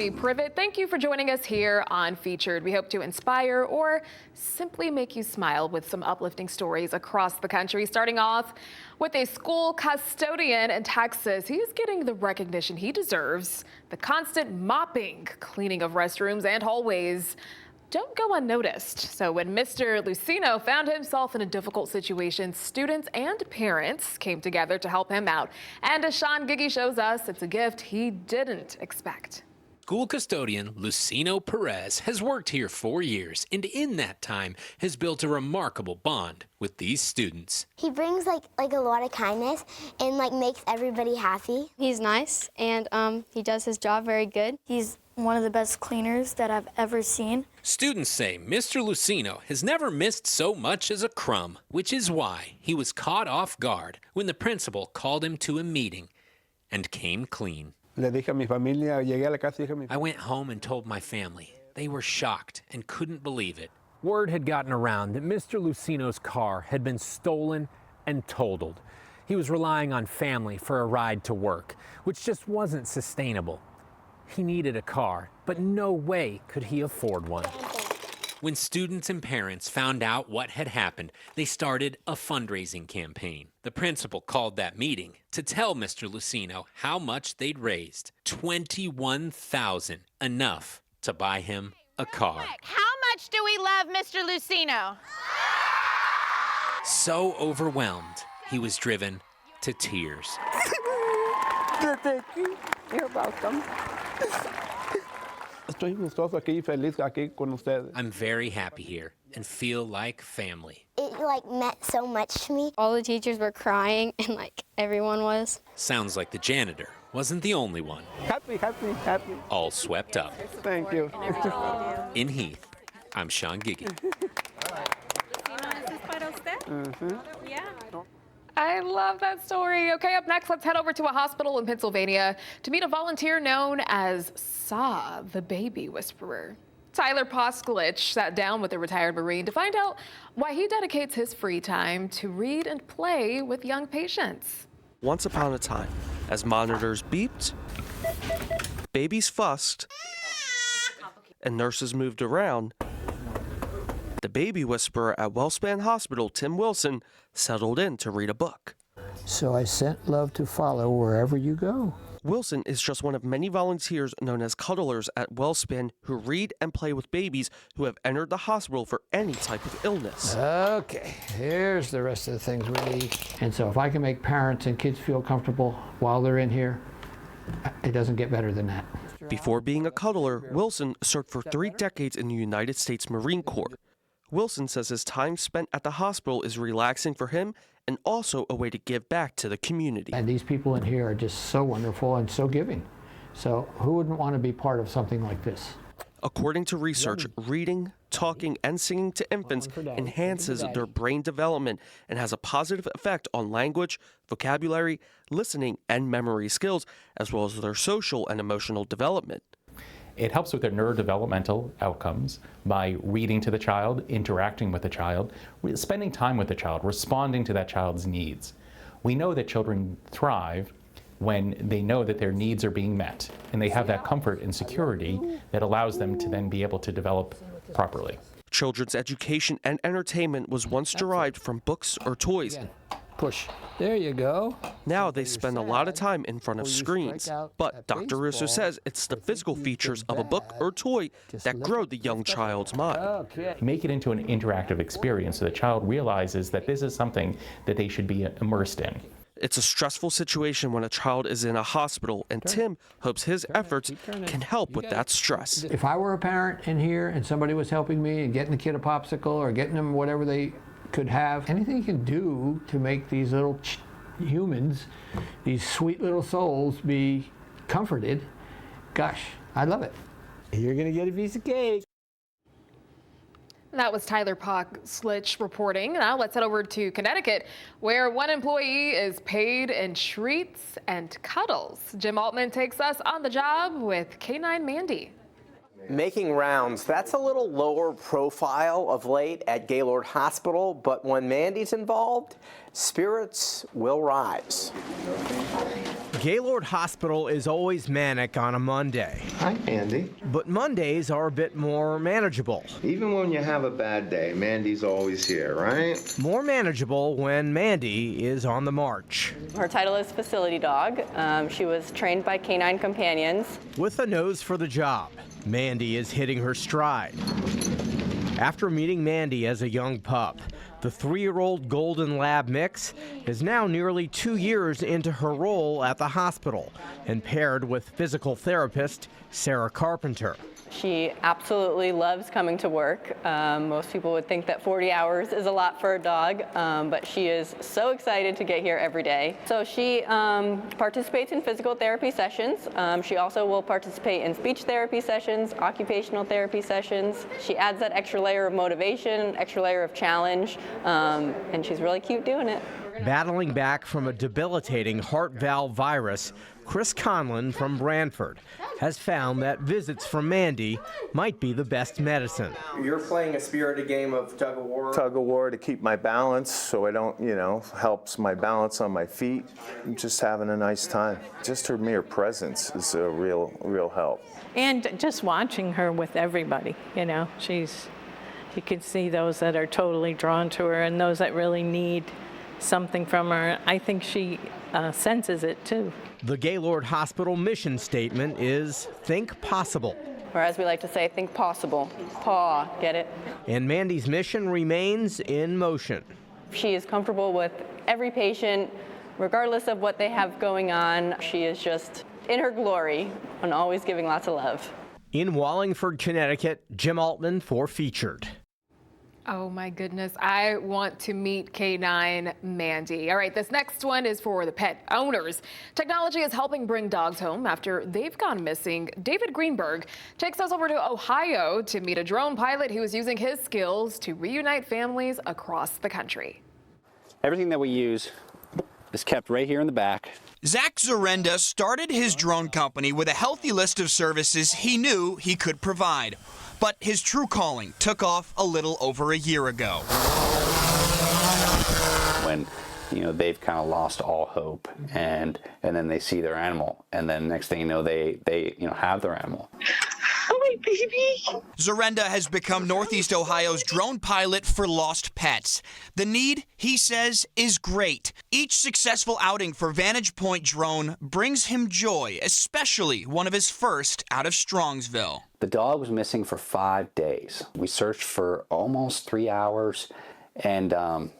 Tiffany Privet. Thank you for joining us here on Featured. We hope to inspire or simply make you smile with some uplifting stories across the country. Starting off with a school custodian in Texas. He's getting the recognition he deserves. The constant mopping, cleaning of restrooms and hallways don't go unnoticed. So when Mr. Lucino found himself in a difficult situation, students and parents came together to help him out. And as Sean Giggy shows us, it's a gift he didn't expect. School custodian Lucino Perez has worked here 4 years, and in that time has built a remarkable bond with these students. He brings like a lot of kindness and makes everybody happy. He's nice and he does his job very good. He's one of the best cleaners that I've ever seen. Students say Mr. Lucino has never missed so much as a crumb, which is why he was caught off guard when the principal called him to a meeting and came clean. I went home and told my family. They were shocked and couldn't believe it. Word had gotten around that Mr. Lucino's car had been stolen and totaled. He was relying on family for a ride to work, which just wasn't sustainable. He needed a car, but no way could he afford one. When students and parents found out what had happened, they started a fundraising campaign. The principal called that meeting to tell Mr. Lucino how much they'd raised. $21,000, enough to buy him a car. How much do we love Mr. Lucino? So overwhelmed, he was driven to tears. Thank you. You're welcome. I'm very happy here and feel like family. It meant so much to me. All the teachers were crying and everyone was. Sounds like the janitor wasn't the only one. Happy. All swept up. Thank you. In Heath, I'm Sean Giggy. I love that story. Okay, up next, let's head over to a hospital in Pennsylvania to meet a volunteer known as Saw, the baby whisperer. Tyler Posklich sat down with a retired Marine to find out why he dedicates his free time to read and play with young patients. Once upon a time, as monitors beeped, babies fussed, and nurses moved around, the baby whisperer at WellSpan Hospital, Tim Wilson, settled in to read a book. So I sent love to follow wherever you go. Wilson is just one of many volunteers known as cuddlers at WellSpan who read and play with babies who have entered the hospital for any type of illness. Okay, here's the rest of the things we need. And so if I can make parents and kids feel comfortable while they're in here, it doesn't get better than that. Before being a cuddler, Wilson served for 3 decades in the United States Marine Corps. Wilson says his time spent at the hospital is relaxing for him and also a way to give back to the community. And these people in here are just so wonderful and so giving. So who wouldn't want to be part of something like this? According to research, reading, talking, and singing to infants enhances their brain development and has a positive effect on language, vocabulary, listening, and memory skills, as well as their social and emotional development. It helps with their neurodevelopmental outcomes by reading to the child, interacting with the child, spending time with the child, responding to that child's needs. We know that children thrive when they know that their needs are being met and they have that comfort and security that allows them to then be able to develop properly. Children's education and entertainment was once derived from books or toys. Push. There you go. Now they spend a lot of time in front of screens. But Dr. Russo says it's the physical features of a book or toy that grow the young child's mind. Make it into an interactive experience so the child realizes that this is something that they should be immersed in. It's a stressful situation when a child is in a hospital, and Tim hopes his efforts can help with that stress. If I were a parent in here and somebody was helping me and getting the kid a popsicle or getting them whatever they could have, anything you can do to make these little humans, these sweet little souls, be comforted, gosh, I love it. You're gonna get a piece of cake. That was Tyler Posklich reporting. Now let's head over to Connecticut, where one employee is paid in treats and cuddles. Jim Altman takes us on the job with K9 Mandy. Making rounds, that's a little lower profile of late at Gaylord Hospital, but when Mandy's involved, spirits will rise. Gaylord Hospital is always manic on a Monday. Hi, Mandy. But Mondays are a bit more manageable. Even when you have a bad day, Mandy's always here, right? More manageable when Mandy is on the march. Her title is facility dog. She was trained by Canine Companions. With a nose for the job, Mandy is hitting her stride. After meeting Mandy as a young pup, the 3-year-old Golden Lab mix is now nearly 2 years into her role at the hospital and paired with physical therapist Sarah Carpenter. She absolutely loves coming to work. Most people would think that 40 hours is a lot for a dog, but she is so excited to get here every day. So she participates in physical therapy sessions. She also will participate in speech therapy sessions, occupational therapy sessions. She adds that extra layer of motivation, extra layer of challenge, and she's really cute doing it. Battling back from a debilitating heart valve virus, Chris Conlon from Branford has found that visits from Mandy might be the best medicine. You're playing a spirited game of tug of war? Tug of war to keep my balance so I don't, helps my balance on my feet. I'm just having a nice time. Just her mere presence is a real help. And just watching her with everybody, you can see those that are totally drawn to her and those that really need something from her. I think she senses it too. The Gaylord Hospital mission statement is think possible. Or as we like to say, think possible. Paw, get it? And Mandy's mission remains in motion. She is comfortable with every patient, regardless of what they have going on. She is just in her glory and always giving lots of love. In Wallingford, Connecticut, Jim Altman for Featured. Oh my goodness, I want to meet K9 Mandy. All right, this next one is for the pet owners. Technology is helping bring dogs home after they've gone missing. David Greenberg takes us over to Ohio to meet a drone pilot who is using his skills to reunite families across the country. Everything that we use is kept right here in the back. Zach Zarenda started his drone company with a healthy list of services he knew he could provide. But his true calling took off a little over a year ago. When, they've kind of lost all hope and then they see their animal and then next thing you know, they have their animal. Oh, my baby. Zarenda has become Northeast Ohio's drone pilot for lost pets. The need, he says, is great. Each successful outing for Vantage Point Drone brings him joy, especially one of his first out of Strongsville. The dog was missing for 5 days. We searched for almost 3 hours, and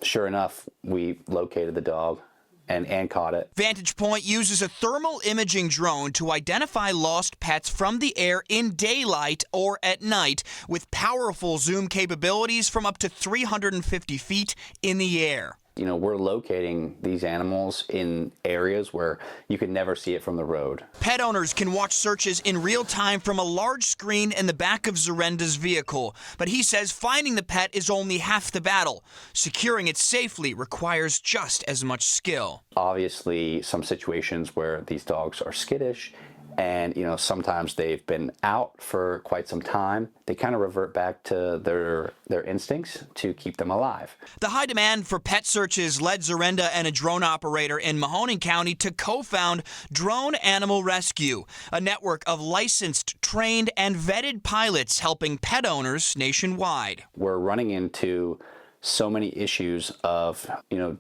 sure enough, we located the dog and caught it. Vantage Point uses a thermal imaging drone to identify lost pets from the air in daylight or at night, with powerful zoom capabilities from up to 350 feet in the air. We're locating these animals in areas where you could never see it from the road. Pet owners can watch searches in real time from a large screen in the back of Zarenda's vehicle. But he says finding the pet is only half the battle. Securing it safely requires just as much skill. Obviously, some situations where these dogs are skittish and, sometimes they've been out for quite some time. They kind of revert back to their instincts to keep them alive. The high demand for pet searches led Zarenda and a drone operator in Mahoning County to co-found Drone Animal Rescue, a network of licensed, trained, and vetted pilots helping pet owners nationwide. We're running into so many issues of,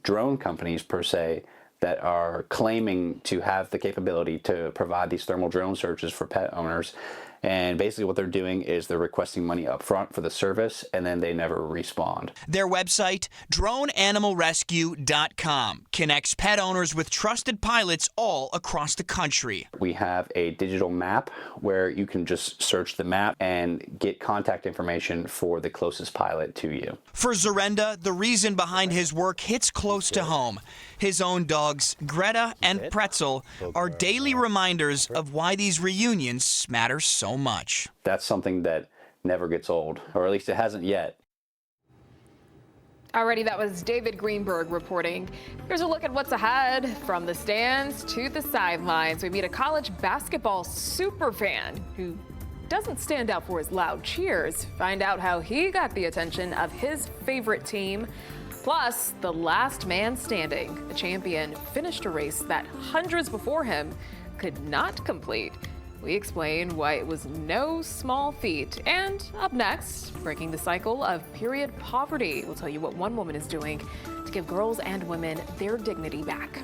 drone companies per se, that are claiming to have the capability to provide these thermal drone searches for pet owners. And basically what they're doing is they're requesting money up front for the service, and then they never respond. Their website, droneanimalrescue.com, connects pet owners with trusted pilots all across the country. We have a digital map where you can just search the map and get contact information for the closest pilot to you. For Zarenda, the reason behind his work hits close to home. His own dogs, Greta and Pretzel, are daily reminders of why these reunions matter so much. That's something that never gets old, or at least it hasn't yet. Alrighty, that was David Greenberg reporting. Here's a look at what's ahead. From the stands to the sidelines, we meet a college basketball superfan who doesn't stand out for his loud cheers. Find out how he got the attention of his favorite team. Plus, the last man standing, a champion, finished a race that hundreds before him could not complete. We explain why it was no small feat. And up next, breaking the cycle of period poverty. We'll tell you what one woman is doing to give girls and women their dignity back.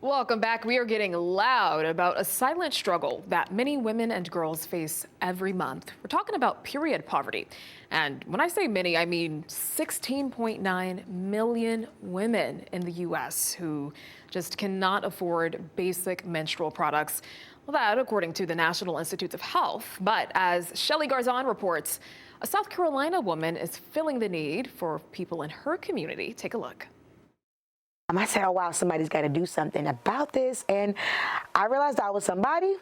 Welcome back. We are getting loud about a silent struggle that many women and girls face every month. We're talking about period poverty. And when I say many, I mean 16.9 million women in the U.S. who just cannot afford basic menstrual products. Well, that according to the National Institutes of Health. But as Shelly Garzon reports, a South Carolina woman is filling the need for people in her community. Take a look. I said, oh, wow, somebody's got to do something about this. And I realized I was somebody,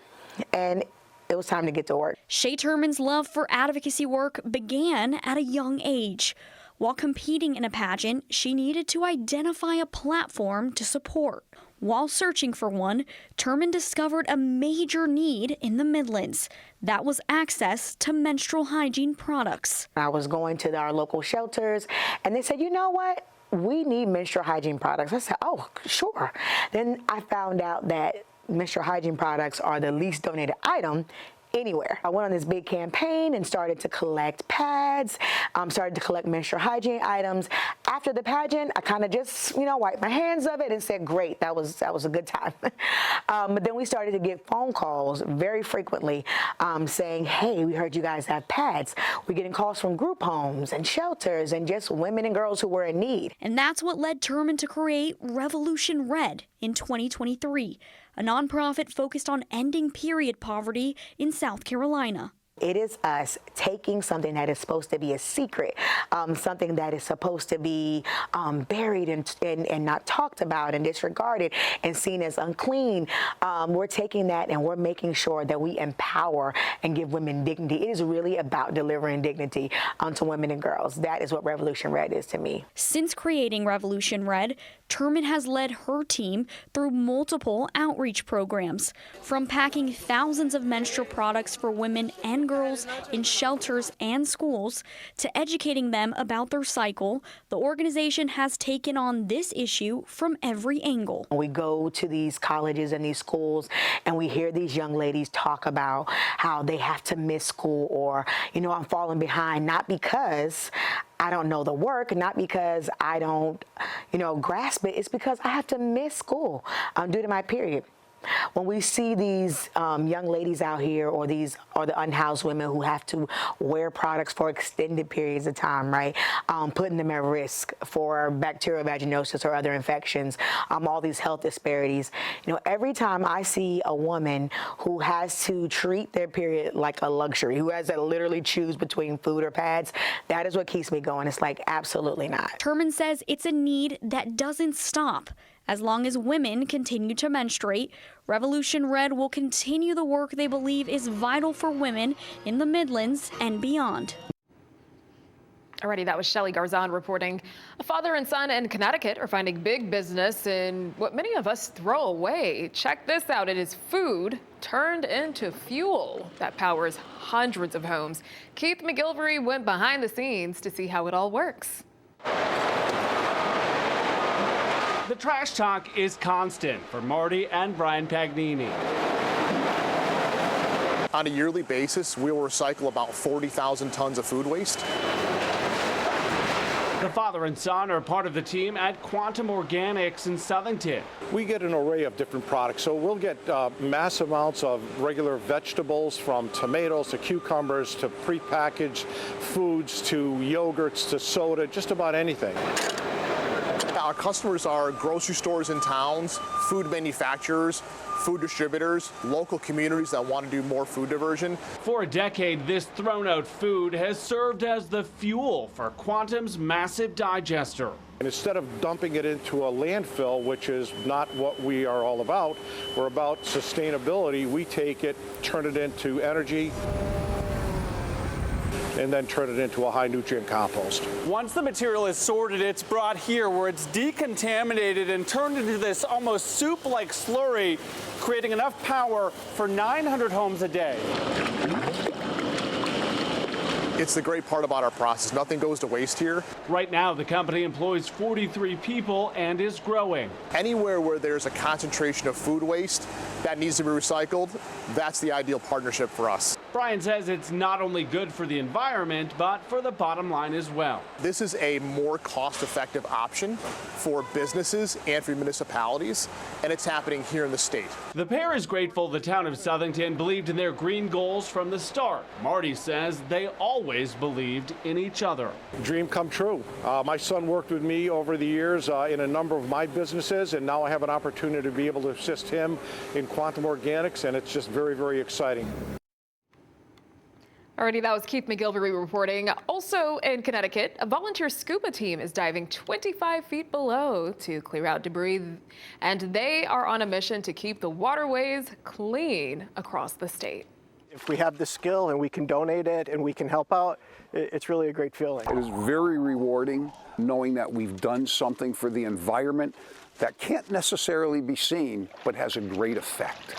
and it was time to get to work. Shay Turman's love for advocacy work began at a young age. While competing in a pageant, she needed to identify a platform to support. While searching for one, Turman discovered a major need in the Midlands. That was access to menstrual hygiene products. I was going to our local shelters, and they said, you know what? We need menstrual hygiene products. I said, oh, sure. Then I found out that menstrual hygiene products are the least donated item anywhere. I went on this big campaign and started to collect pads, started to collect menstrual hygiene items. After the pageant, I kind of just, wiped my hands of it and said, great, that was a good time. But then we started to get phone calls very frequently saying, hey, we heard you guys have pads. We're getting calls from group homes and shelters and just women and girls who were in need. And that's what led Turman to create Revolution Red in 2023. A nonprofit focused on ending period poverty in South Carolina. It is us taking something that is supposed to be a secret, something that is supposed to be buried and not talked about and disregarded and seen as unclean. We're taking that and we're making sure that we empower and give women dignity. It is really about delivering dignity to women and girls. That is what Revolution Red is to me. Since creating Revolution Red, Turman has led her team through multiple outreach programs, from packing thousands of menstrual products for women and girls in shelters and schools to educating them about their cycle. The organization has taken on this issue from every angle. We go to these colleges and these schools and we hear these young ladies talk about how they have to miss school or, I'm falling behind, not because I don't know the work, not because I don't, grasp it. It's because I have to miss school due to my period. When we see these young ladies out here or the unhoused women who have to wear products for extended periods of time, right, putting them at risk for bacterial vaginosis or other infections, all these health disparities, every time I see a woman who has to treat their period like a luxury, who has to literally choose between food or pads, that is what keeps me going. It's like, absolutely not. Turman says it's a need that doesn't stop. As long as women continue to menstruate, Revolution Red will continue the work they believe is vital for women in the Midlands and beyond. Alrighty, that was Shelly Garzon reporting. A father and son in Connecticut are finding big business in what many of us throw away. Check this out. It is food turned into fuel that powers hundreds of homes. Keith McGilvery went behind the scenes to see how it all works. The trash talk is constant for Marty and Brian Pagnini. On a yearly basis, we will recycle about 40,000 tons of food waste. The father and son are part of the team at Quantum Organics in Southington. We get an array of different products, so we'll get mass amounts of regular vegetables, from tomatoes to cucumbers to prepackaged foods to yogurts to soda, just about anything. Our customers are grocery stores in towns, food manufacturers, food distributors, local communities that want to do more food diversion. For a decade, this thrown-out food has served as the fuel for Quantum's massive digester. And instead of dumping it into a landfill, which is not what we are all about, we're about sustainability. We take it, turn it into energy. and then turn it into a high nutrient compost. Once the material is sorted, it's brought here where it's decontaminated and turned into this almost soup-like slurry, creating enough power for 900 homes a day. It's the great part about our process. Nothing goes to waste here. Right now, the company employs 43 people and is growing. Anywhere where there's a concentration of food waste that needs to be recycled, that's the ideal partnership for us. Brian says it's not only good for the environment, but for the bottom line as well. This is a more cost-effective option for businesses and for municipalities, and it's happening here in the state. The pair is grateful the town of Southington believed in their green goals from the start. Marty says they always believed in each other. Dream come true. My son worked with me over the years in a number of my businesses, and now I have an opportunity to be able to assist him in quantum organics, and it's just very, very exciting. Alrighty, that was Keith McGilvery reporting. Also in Connecticut, a volunteer scuba team is diving 25 feet below to clear out debris, and they are on a mission to keep the waterways clean across the state. If we have the skill and we can donate it and we can help out, it's really a great feeling. It is very rewarding knowing that we've done something for the environment that can't necessarily be seen, but has a great effect.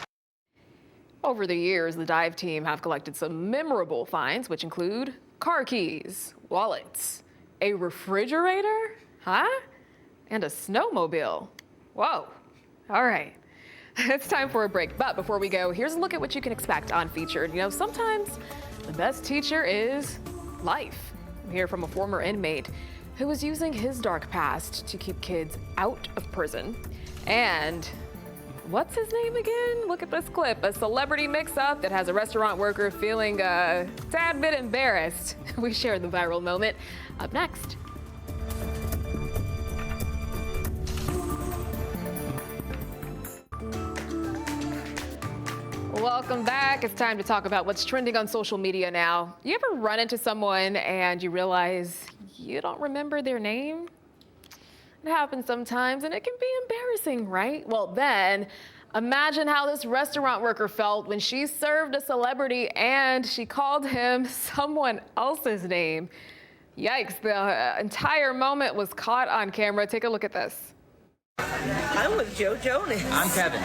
Over the years, the dive team have collected some memorable finds, which include car keys, wallets, a refrigerator, and a snowmobile. Whoa. All right. It's time for a break. But before we go, here's a look at what you can expect on Featured. You know, sometimes the best teacher is life. We hear from a former inmate who was using his dark past to keep kids out of prison. And what's his name again? Look at this clip. A celebrity mix-up that has a restaurant worker feeling a tad bit embarrassed. We share the viral moment up next. Welcome back. It's time to talk about what's trending on social media now. You ever run into someone and you realize you don't remember their name? It happens sometimes and it can be embarrassing, right? Well, then imagine how this restaurant worker felt when she served a celebrity and she called him someone else's name. Yikes, the entire moment was caught on camera. Take a look at this. I'm with Joe Jonas. I'm Kevin.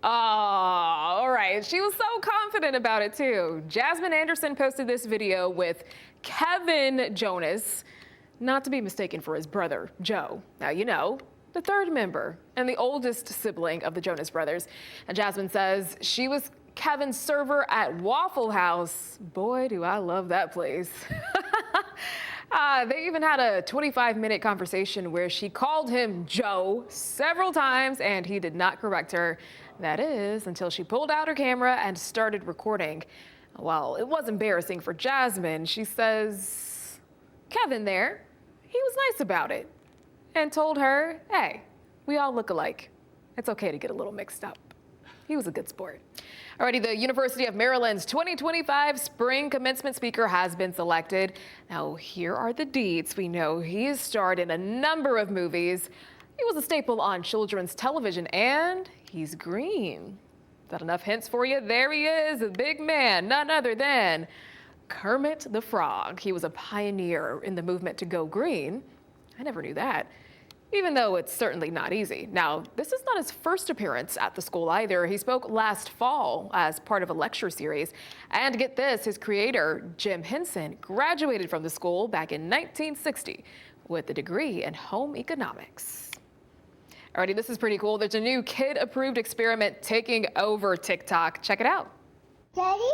Oh, all right. She was so confident about it, too. Jasmine Anderson posted this video with Kevin Jonas, not to be mistaken for his brother, Joe. Now, you know, the third member and the oldest sibling of the Jonas brothers. And Jasmine says she was Kevin's server at Waffle House. Boy, do I love that place. They even had a 25-minute conversation where she called him Joe several times and he did not correct her. That is, until she pulled out her camera and started recording. Well, it was embarrassing for Jasmine. She says, Kevin there, he was nice about it and told her, hey, we all look alike. It's okay to get a little mixed up. He was a good sport. Alrighty, the University of Maryland's 2025 spring commencement speaker has been selected. Now, here are the deets. We know he has starred in a number of movies. He was a staple on children's television, and he's green. Is that enough hints for you? There he is, a big man, none other than Kermit the Frog. He was a pioneer in the movement to go green. I never knew that, even though it's certainly not easy. Now, this is not his first appearance at the school either. He spoke last fall as part of a lecture series. And get this, his creator, Jim Henson, graduated from the school back in 1960 with a degree in home economics. Alrighty, this is pretty cool. There's a new kid-approved experiment taking over TikTok. Check it out. Daddy?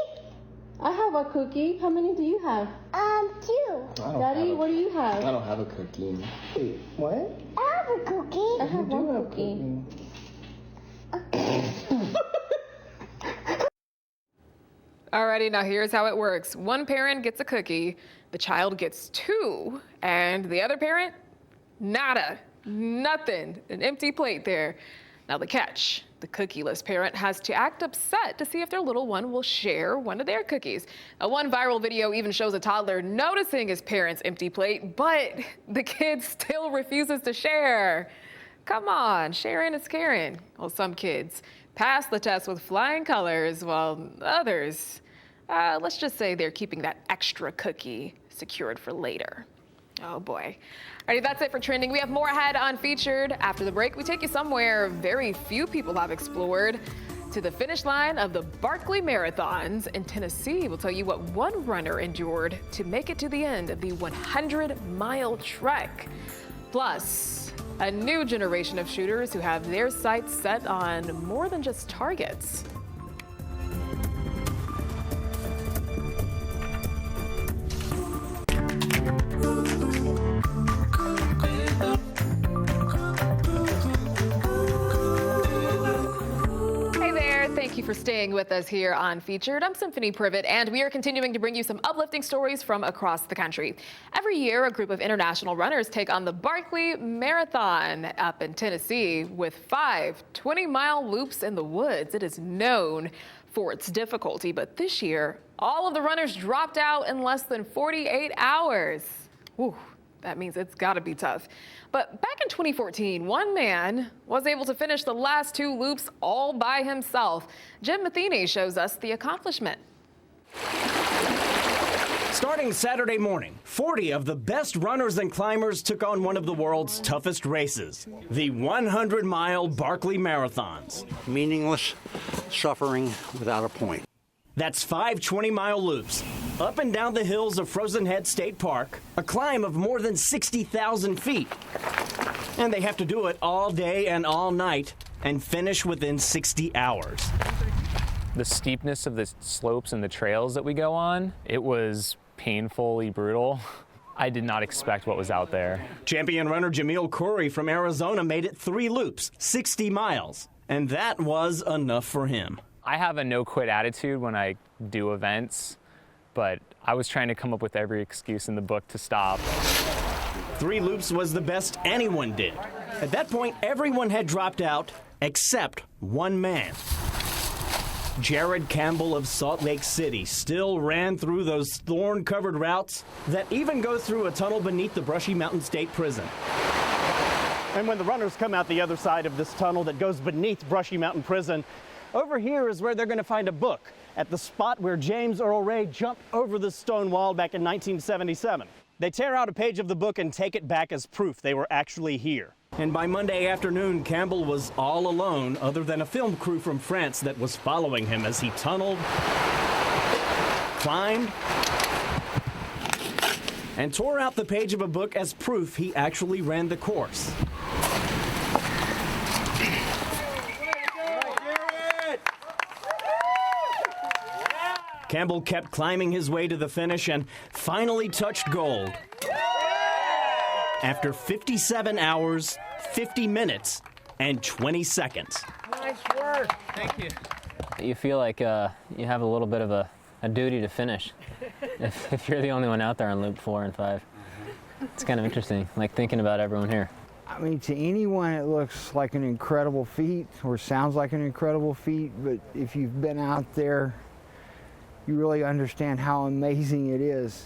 I have a cookie. How many do you have? 2. Daddy, what do you have? I don't have a cookie. Wait, what? I have a cookie. I have one cookie. Alrighty, now here's how it works. One parent gets a cookie, the child gets 2, and the other parent, nada. Nothing, an empty plate there. Now the catch, the cookieless parent has to act upset to see if their little one will share one of their cookies. Now, one viral video even shows a toddler noticing his parent's empty plate, but the kid still refuses to share. Come on, sharing is caring. Well, some kids pass the test with flying colors, while others, Let's just say they're keeping that extra cookie secured for later. Oh boy. Alrighty, that's it for trending. We have more ahead on Featured. After the break, we take you somewhere very few people have explored, to the finish line of the Barkley Marathons in Tennessee. We'll tell you what one runner endured to make it to the end of the 100-mile trek. Plus, a new generation of shooters who have their sights set on more than just targets. Thank you for staying with us here on Featured. I'm Symphony Privet, and we are continuing to bring you some uplifting stories from across the country. Every year, a group of international runners take on the Barkley Marathon up in Tennessee with 5 20-mile loops in the woods. It is known for its difficulty, but this year, all of the runners dropped out in less than 48 hours. Whew. That means it's got to be tough. But back in 2014, one man was able to finish the last 2 loops all by himself. Jim Matheny shows us the accomplishment. Starting Saturday morning, 40 of the best runners and climbers took on one of the world's toughest races, the 100-mile Barkley Marathons. Meaningless suffering without a point. That's 5 20-mile loops, up and down the hills of Frozen Head State Park, a climb of more than 60,000 feet. And they have to do it all day and all night and finish within 60 hours. The steepness of the slopes and the trails that we go on, it was painfully brutal. I did not expect what was out there. Champion runner Jamil Khoury from Arizona made it 3 loops, 60 miles, and that was enough for him. I have a no-quit attitude when I do events, but I was trying to come up with every excuse in the book to stop. 3 loops was the best anyone did. At that point, everyone had dropped out except one man. Jared Campbell of Salt Lake City still ran through those thorn-covered routes that even go through a tunnel beneath the Brushy Mountain State Prison. And when the runners come out the other side of this tunnel that goes beneath Brushy Mountain Prison, over here is where they're going to find a book at the spot where James Earl Ray jumped over the stone wall back in 1977. They tear out a page of the book and take it back as proof they were actually here. And by Monday afternoon, Campbell was all alone, other than a film crew from France that was following him as he tunneled, climbed, and tore out the page of a book as proof he actually ran the course. Campbell kept climbing his way to the finish and finally touched gold. After 57 hours, 50 minutes, and 20 seconds. Nice work. Thank you. You feel like you have a little bit of a duty to finish if you're the only one out there on loop 4 and 5. It's kind of interesting, like thinking about everyone here. I mean, to anyone it looks like an incredible feat or sounds like an incredible feat, but if you've been out there, you really understand how amazing it is.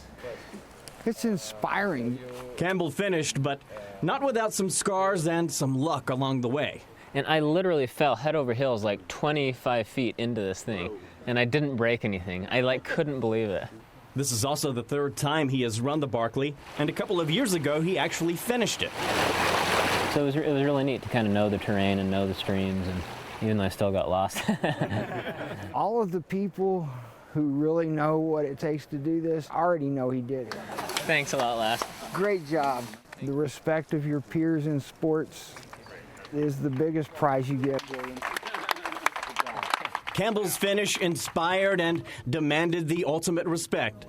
It's inspiring. Campbell finished, but not without some scars and some luck along the way. And I literally fell head over heels like 25 feet into this thing, and I didn't break anything. I couldn't believe it. This is also the 3rd time he has run the Barkley, and a couple of years ago he actually finished it. So it was really neat to kind of know the terrain and know the streams, and even though I still got lost. All of the people who really know what it takes to do this already know he did it. Thanks a lot, Lass. Great job. The respect of your peers in sports is the biggest prize you get, William. Campbell's finish inspired and demanded the ultimate respect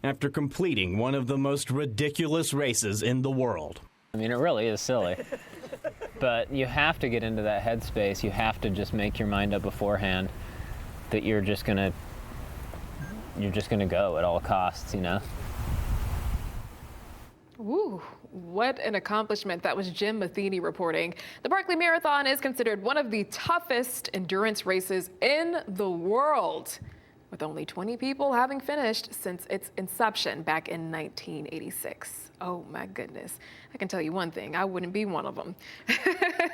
after completing one of the most ridiculous races in the world. I mean, it really is silly. But you have to get into that headspace. You have to just make your mind up beforehand that you're just gonna go at all costs, you know? Ooh, what an accomplishment. That was Jim Matheny reporting. The Barkley Marathon is considered one of the toughest endurance races in the world. with only 20 people having finished since its inception back in 1986. Oh my goodness. I can tell you one thing, I wouldn't be one of them.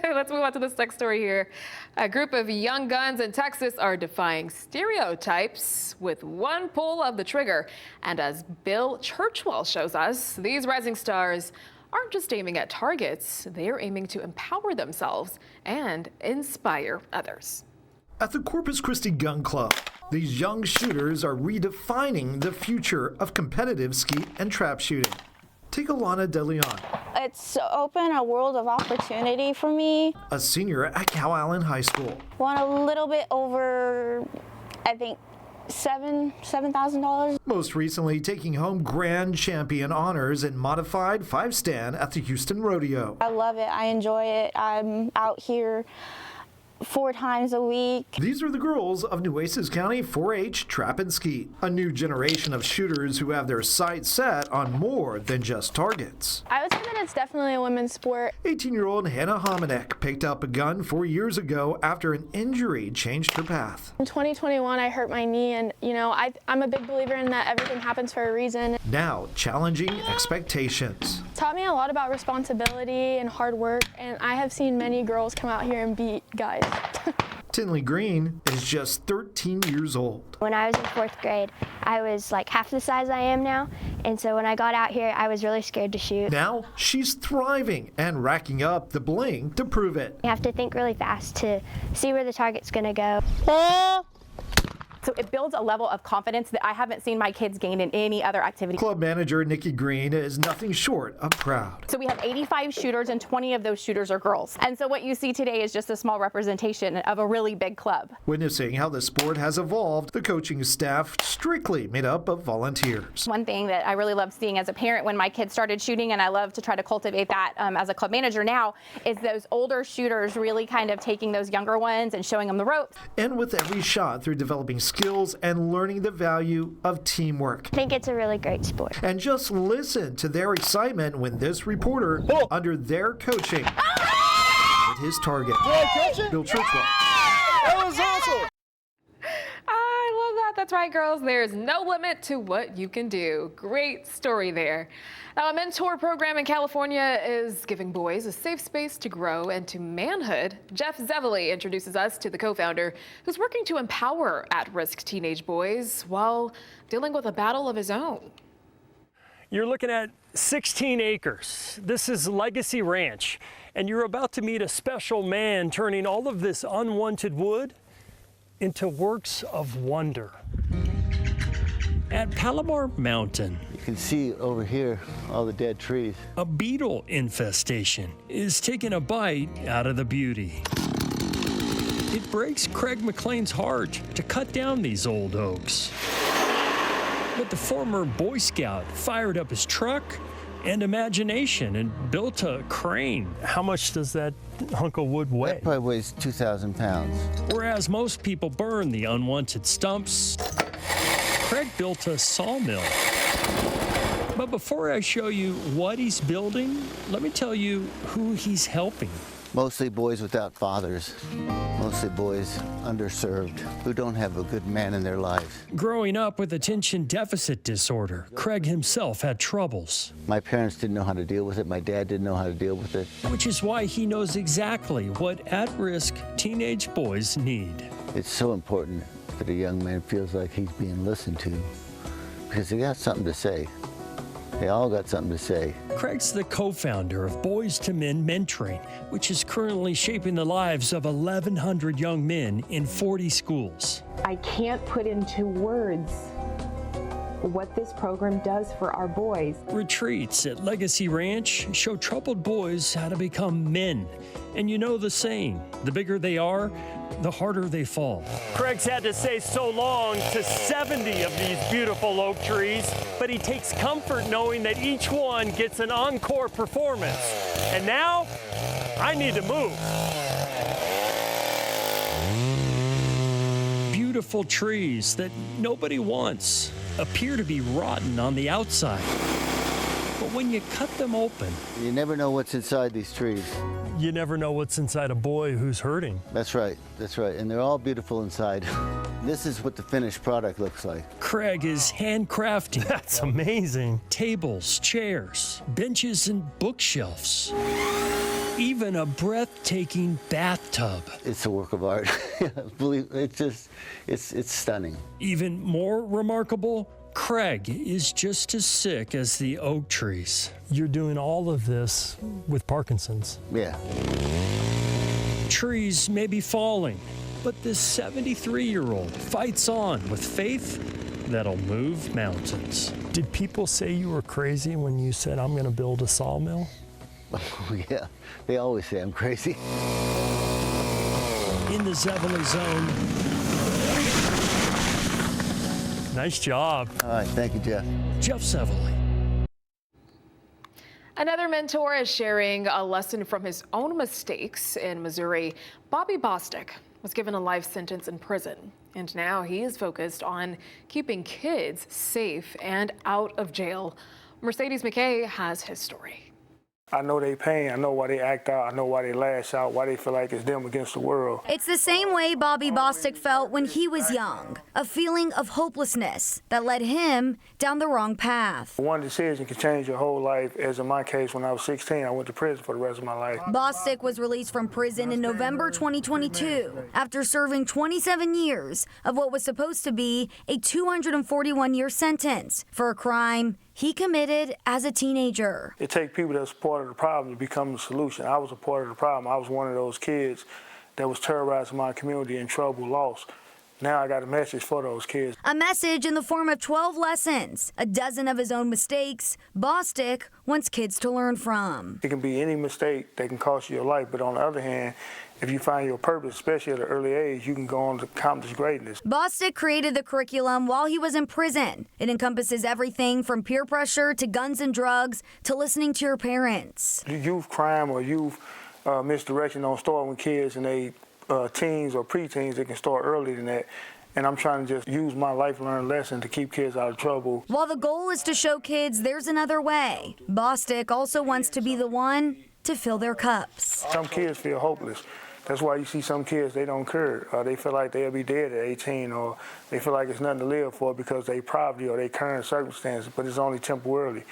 Let's move on to this next story here. A group of young guns in Texas are defying stereotypes with one pull of the trigger. And as Bill Churchwell shows us, these rising stars aren't just aiming at targets, they're aiming to empower themselves and inspire others. At the Corpus Christi Gun Club, these young shooters are redefining the future of competitive skeet and trap shooting. Take Alana De Leon, It's opened a world of opportunity for me. a senior at Cow Allen High School. Won a little bit over, I think, $7,000. Most recently taking home grand champion honors in modified 5-stand at the Houston Rodeo. I love it. I enjoy it. I'm out here 4 times a week. These are the girls of Nueces County 4-H Trap and Skeet, a new generation of shooters who have their sights set on more than just targets. I would say that it's definitely a women's sport. 18-year-old Hannah Hominek picked up a gun 4 years ago after an injury changed her path. In 2021, I hurt my knee, and I'm a big believer in that everything happens for a reason. Now challenging expectations. It taught me a lot about responsibility and hard work, and I have seen many girls come out here and beat guys. Tinley Green is just 13 years old. When I was in 4th grade, I was like half the size I am now, and so when I got out here, I was really scared to shoot. Now she's thriving and racking up the bling to prove it. You have to think really fast to see where the target's gonna go. So it builds a level of confidence that I haven't seen my kids gain in any other activity. Club manager Nikki Green is nothing short of proud. So we have 85 shooters, and 20 of those shooters are girls. And so what you see today is just a small representation of a really big club. Witnessing how the sport has evolved, the coaching staff strictly made up of volunteers. One thing that I really love seeing as a parent when my kids started shooting, and I love to try to cultivate that as a club manager now, is those older shooters really kind of taking those younger ones and showing them the ropes. And with every shot through developing skills and learning the value of teamwork. I think it's a really great sport. And just listen to their excitement when this reporter, under their coaching, hit his target. Bill Churchwell. That was awesome. I love that. That's right, girls. There's no limit to what you can do. Great story there. Now, a mentor program in California is giving boys a safe space to grow into manhood. Jeff Zevely introduces us to the co-founder who's working to empower at-risk teenage boys while dealing with a battle of his own. You're looking at 16 acres. This is Legacy Ranch, and you're about to meet a special man turning all of this unwanted wood into works of wonder. At Palomar Mountain, you can see over here all the dead trees. A beetle infestation is taking a bite out of the beauty. It breaks Craig McLean's heart to cut down these old oaks. But the former Boy Scout fired up his truck and imagination and built a crane. How much does that hunk of wood weigh? That probably weighs 2,000 pounds. Whereas most people burn the unwanted stumps, Craig built a sawmill. But before I show you what he's building, let me tell you who he's helping. Mostly boys without fathers, mostly boys underserved, who don't have a good man in their lives. Growing up with attention deficit disorder, Craig himself had troubles. My parents didn't know how to deal with it. My dad didn't know how to deal with it. Which is why he knows exactly what at-risk teenage boys need. It's so important that a young man feels like he's being listened to, because they got something to say. They all got something to say. Craig's the co-founder of Boys to Men Mentoring, which is currently shaping the lives of 1,100 young men in 40 schools. I can't put into words what this program does for our boys. Retreats at Legacy Ranch show troubled boys how to become men. And you know the saying, the bigger they are, the harder they fall. Craig's had to say so long to 70 of these beautiful oak trees, but he takes comfort knowing that each one gets an encore performance. And now, I need to move. Beautiful trees that nobody wants appear to be rotten on the outside. But when you cut them open, you never know what's inside these trees. You never know what's inside a boy who's hurting. That's right, and they're all beautiful inside. This is what the finished product looks like. Craig is handcrafting. That's amazing. Tables, chairs, benches, and bookshelves. Even a breathtaking bathtub. It's a work of art. Believe it's stunning. Even more remarkable, Craig is just as sick as the oak trees. You're doing all of this with Parkinson's. Yeah. Trees may be falling, but this 73-year-old fights on with faith that'll move mountains. Did people say you were crazy when you said, I'm going to build a sawmill? Oh, yeah. They always say I'm crazy. In the Zeppeli zone. Nice job. All right, thank you, Jeff. Jeff Zeppeli. Another mentor is sharing a lesson from his own mistakes in Missouri. Bobby Bostic was given a life sentence in prison, and now he is focused on keeping kids safe and out of jail. Mercedes McKay has his story. I know they pain. I know why they act out. I know why they lash out, why they feel like it's them against the world. It's the same way Bobby Bostic felt when he was young, a feeling of hopelessness that led him down the wrong path. One decision can change your whole life, as in my case, when I was 16, I went to prison for the rest of my life. Bostic was released from prison in November 2022 after serving 27 years of what was supposed to be a 241-year sentence for a crime he committed as a teenager. It takes people that's part of the problem to become the solution. I was a part of the problem. I was one of those kids that was terrorizing my community, in trouble, lost. Now I got a message for those kids. A message in the form of 12 lessons, a dozen of his own mistakes Bostic wants kids to learn from. It can be any mistake that can cost you your life, but on the other hand, if you find your purpose, especially at an early age, you can go on to accomplish greatness. Bostic created the curriculum while he was in prison. It encompasses everything from peer pressure to guns and drugs to listening to your parents. Youth crime or youth misdirection don't start when kids and they teens or preteens. It can start earlier than that. And I'm trying to just use my life learned lesson to keep kids out of trouble. While the goal is to show kids there's another way, Bostic also wants to be the one to fill their cups. Some kids feel hopeless. That's why you see some kids, they don't care. They feel like they'll be dead at 18, or they feel like it's nothing to live for because they poverty or their current circumstances, but it's only temporarily.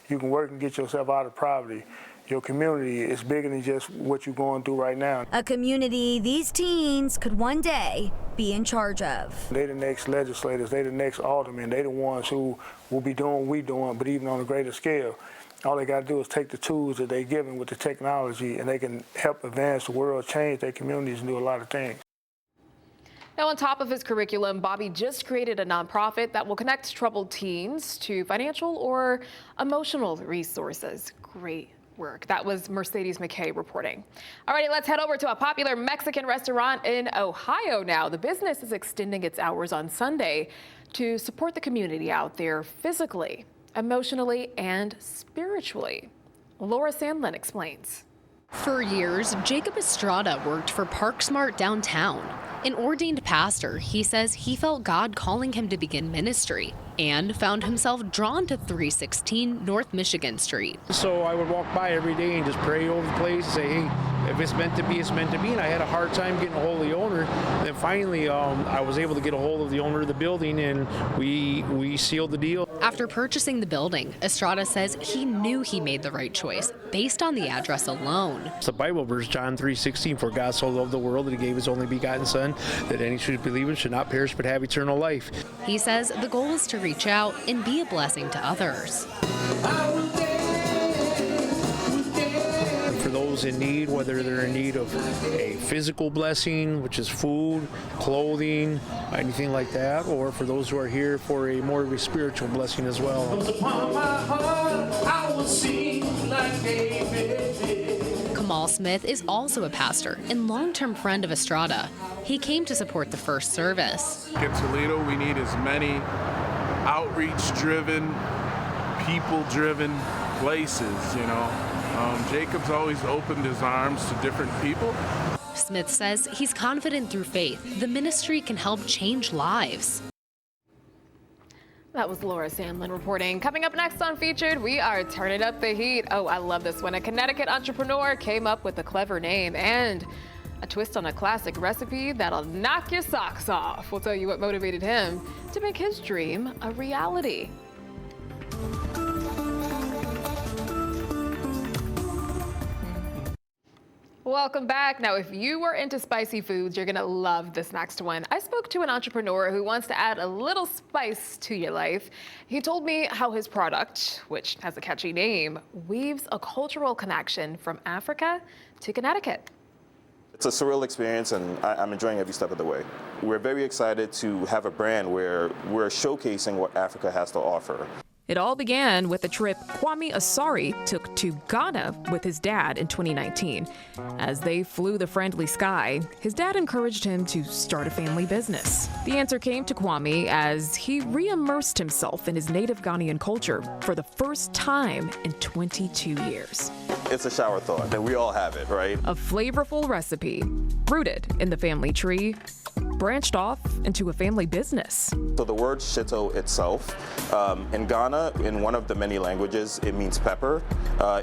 You can work and get yourself out of poverty. Your community is bigger than just what you're going through right now. A community these teens could one day be in charge of. They the next legislators, they the next aldermen, they the ones who will be doing what we're doing, but even on a greater scale. All they got to do is take the tools that they're given with the technology, and they can help advance the world, change their communities, and do a lot of things. Now, on top of his curriculum, Bobby just created a nonprofit that will connect troubled teens to financial or emotional resources. Great work. That was Mercedes McKay reporting. All righty, let's head over to a popular Mexican restaurant in Ohio now. The business is extending its hours on Sunday to support the community out there physically, emotionally, and spiritually. Laura Sandlin explains. For years, Jacob Estrada worked for ParkSmart downtown. An ordained pastor, he says he felt God calling him to begin ministry and found himself drawn to 316 North Michigan Street. So I would walk by every day and just pray over the place and say, hey, if it's meant to be, it's meant to be. And I had a hard time getting a hold of the owner. And then finally, I was able to get a hold of the owner of the building, and we sealed the deal. After purchasing the building, Estrada says he knew he made the right choice based on the address alone. It's the Bible verse, John 3:16, for God so loved the world that he gave his only begotten son, that any should believe in should not perish but have eternal life. He says the goal is to reach out and be a blessing to others. For those in need, whether they're in need of a physical blessing, which is food, clothing, anything like that, or for those who are here for a more of a spiritual blessing as well. Kamal Smith is also a pastor and long-term friend of Estrada. He came to support the first service. In Toledo, we need as many outreach-driven, people-driven places, you know. Jacob's always opened his arms to different people. Smith says he's confident through faith the ministry can help change lives. That was Laura Sandlin reporting. Coming up next on Featured, we are turning up the heat. Oh, I love this one. A Connecticut entrepreneur came up with a clever name and A twist on a classic recipe that'll knock your socks off. We'll tell you what motivated him to make his dream a reality. Welcome back. Now, if you are into spicy foods, you're gonna love this next one. I spoke to an entrepreneur who wants to add a little spice to your life. He told me how his product, which has a catchy name, weaves a cultural connection from Africa to Connecticut. It's a surreal experience, and I'm enjoying every step of the way. We're very excited to have a brand where we're showcasing what Africa has to offer. It all began with a trip Kwame Asari took to Ghana with his dad in 2019. As they flew the friendly sky, his dad encouraged him to start a family business. The answer came to Kwame as he re-immersed himself in his native Ghanaian culture for the first time in 22 years. It's a shower thought that we all have it, right? A flavorful recipe rooted in the family tree, branched off into a family business. So the word shito itself, in Ghana, in one of the many languages, it means pepper.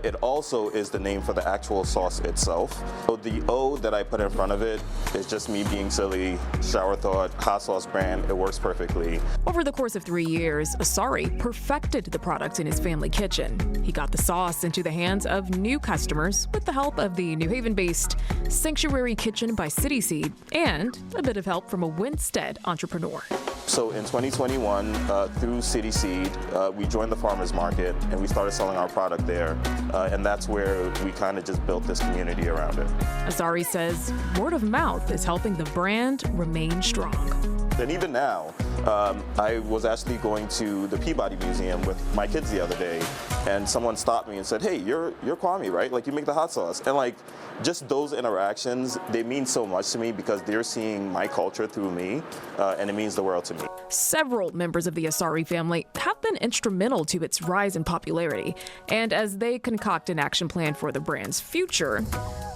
It also is the name for the actual sauce itself. So the O that I put in front of it is just me being silly, shower thought, hot sauce brand. It works perfectly. Over the course of 3 years, Asari perfected the product in his family kitchen. He got the sauce into the hands of new customers with the help of the New Haven-based Sanctuary Kitchen by City Seed and a bit of help from a Winstead entrepreneur. So in 2021, through City Seed, we joined the farmers market and we started selling our product there. And that's where we kind of just built this community around it. Asari says word of mouth is helping the brand remain strong. And even now, I was actually going to the Peabody Museum with my kids the other day, and someone stopped me and said, "Hey, you're Kwame, right? Like, you make the hot sauce." And like, just those interactions, they mean so much to me because they're seeing my culture through me, and it means the world to me. Several members of the Asari family have been instrumental to its rise in popularity, and as they concoct an action plan for the brand's future,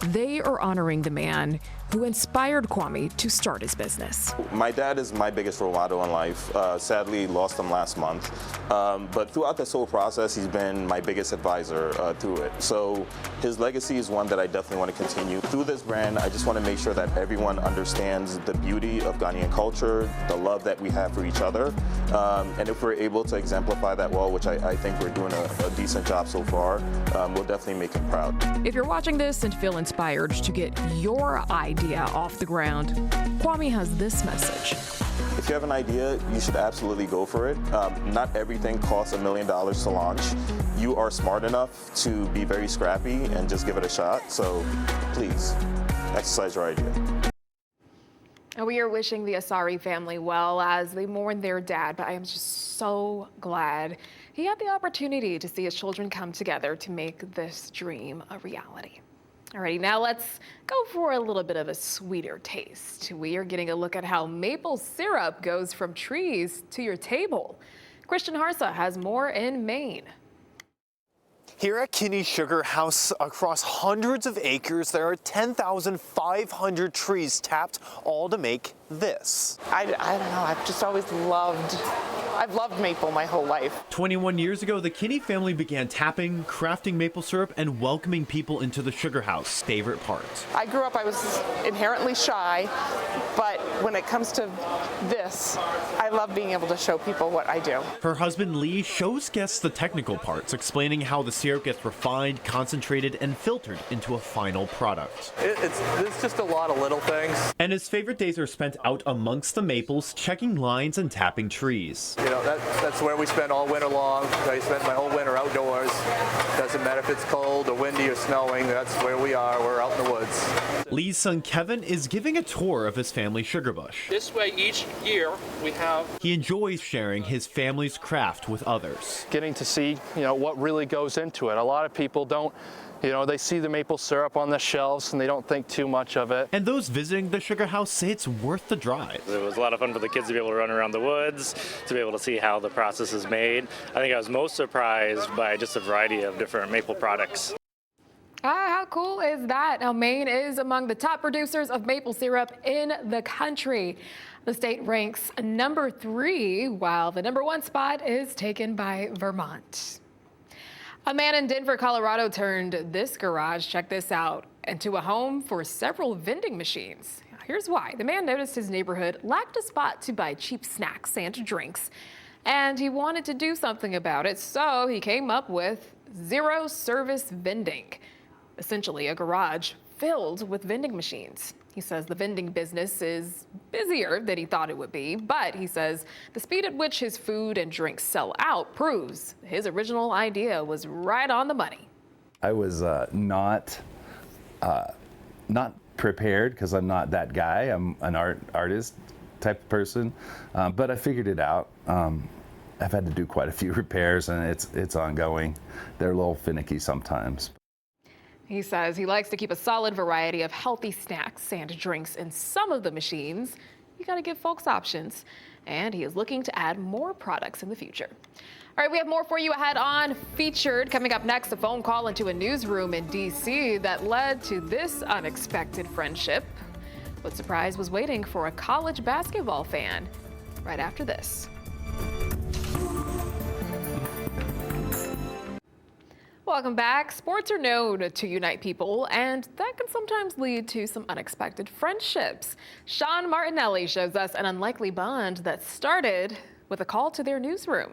they are honoring the man who inspired Kwame to start his business. My dad is my biggest role model in life. Sadly, lost him last month. But throughout this whole process, he's been my biggest advisor through it. So his legacy is one that I definitely want to continue. Through this brand, I just want to make sure that everyone understands the beauty of Ghanaian culture, the love that we have for each other. And if we're able to exemplify that well, which I think we're doing a decent job so far, we'll definitely make him proud. If you're watching this and feel inspired to get your idea off the ground, Kwame has this message. If you have an idea, you should absolutely go for it. Not everything costs $1 million to launch. You are smart enough to be very scrappy and just give it a shot. So please, exercise your idea. And we are wishing the Asari family well as they mourn their dad, but I am just so glad he had the opportunity to see his children come together to make this dream a reality. Alrighty, now let's go for a little bit of a sweeter taste. We are getting a look at how maple syrup goes from trees to your table. Christian Harsa has more in Maine. Here at Kinney Sugar House, across hundreds of acres, there are 10,500 trees tapped, all to make this. I don't know, I've loved maple my whole life. 21 years ago, the Kinney family began tapping, crafting maple syrup, and welcoming people into the sugar house. Favorite part. I grew up, I was inherently shy, but when it comes to this, I love being able to show people what I do. Her husband Lee shows guests the technical parts, explaining how the syrup gets refined, concentrated, and filtered into a final product. It's just a lot of little things. And his favorite days are spent out amongst the maples, checking lines and tapping trees. You know, that's where we spend all winter long. I spent my whole winter outdoors. Doesn't matter if it's cold or windy or snowing, that's where we are. We're out in the woods. Lee's son Kevin is giving a tour of his family sugar bush. This way each year we have... He enjoys sharing his family's craft with others. Getting to see, what really goes into it. A lot of people don't, they see the maple syrup on the shelves and they don't think too much of it. And those visiting the sugar house say it's worth the drive. It was a lot of fun for the kids to be able to run around the woods, to be able to see how the process is made. I think I was most surprised by just a variety of different maple products. How cool is that? Now, Maine is among the top producers of maple syrup in the country. The state ranks number 3, while the number 1 spot is taken by Vermont. A man in Denver, Colorado turned this garage, check this out, into a home for several vending machines. Here's why. The man noticed his neighborhood lacked a spot to buy cheap snacks and drinks, and he wanted to do something about it, so he came up with zero service vending, essentially a garage filled with vending machines. He says the vending business is busier than he thought it would be, but he says the speed at which his food and drinks sell out proves his original idea was right on the money. I was not prepared because I'm not that guy. I'm an artist type of person, but I figured it out. I've had to do quite a few repairs, and it's ongoing. They're a little finicky sometimes. He says he likes to keep a solid variety of healthy snacks and drinks in some of the machines. You got to give folks options, and he is looking to add more products in the future. All right, we have more for you ahead on Featured. Coming up next, a phone call into a newsroom in D.C. that led to this unexpected friendship. What surprise was waiting for a college basketball fan? Right after this. Welcome back. Sports are known to unite people, and that can sometimes lead to some unexpected friendships. Sean Martinelli shows us an unlikely bond that started with a call to their newsroom.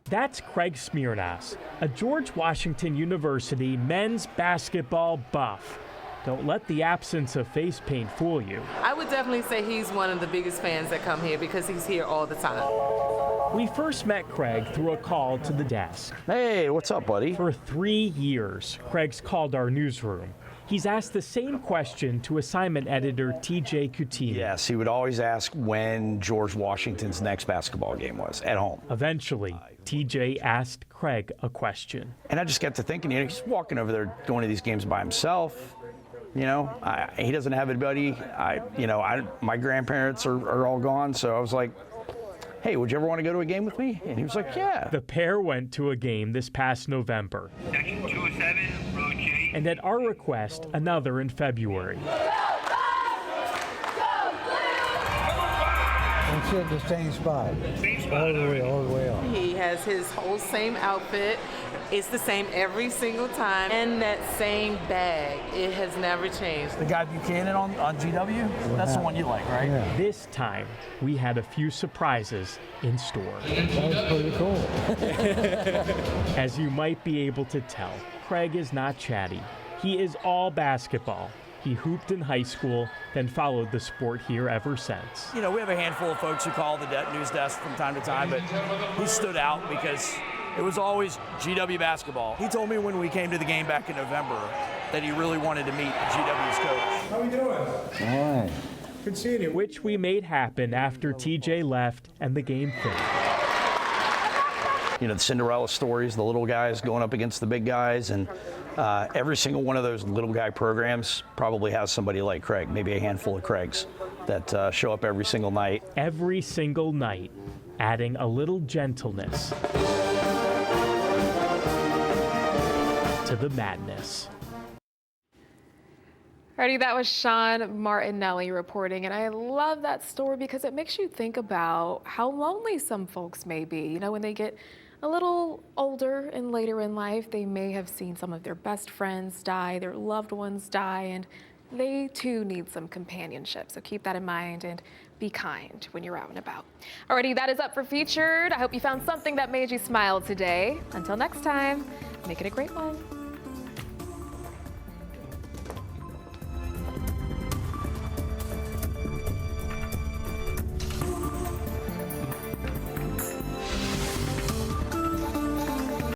That's Craig Smirnas, a George Washington University men's basketball buff. Don't let the absence of face paint fool you. I would definitely say he's one of the biggest fans that come here because he's here all the time. We first met Craig through a call to the desk. Hey, what's up, buddy? For 3 years, Craig's called our newsroom. He's asked the same question to assignment editor TJ Coutinho. Yes, he would always ask when George Washington's next basketball game was at home. Eventually, TJ asked Craig a question. And I just got to thinking, he's walking over there going to these games by himself. He doesn't have anybody. My grandparents are all gone, so I was like, hey, would you ever want to go to a game with me? And he was like, yeah. The pair went to a game this past November. Section 207, row J. And at our request, another in February. And sit in the same spot. All the way up. He has his whole same outfit. It's the same every single time. And that same bag. It has never changed. The guy Buchanan on GW? That's the one you like, right? Yeah. This time, we had a few surprises in store. That was pretty cool. As you might be able to tell, Craig is not chatty. He is all basketball. He hooped in high school, then followed the sport here ever since. We have a handful of folks who call the news desk from time to time, but he stood out because it was always GW basketball. He told me when we came to the game back in November that he really wanted to meet GW's coach. How are we doing? All right. Good seeing you. Which we made happen after TJ left and the game finished. The Cinderella stories, the little guys going up against the big guys, and every single one of those little guy programs probably has somebody like Craig, maybe a handful of Craigs that show up every single night. Every single night, adding a little gentleness to the madness. Alrighty, that was Sean Martinelli reporting, and I love that story because it makes you think about how lonely some folks may be. When they get a little older and later in life, they may have seen some of their best friends die, their loved ones die, and they too need some companionship. So keep that in mind and be kind when you're out and about. Alrighty, that is up for Featured. I hope you found something that made you smile today. Until next time, make it a great one.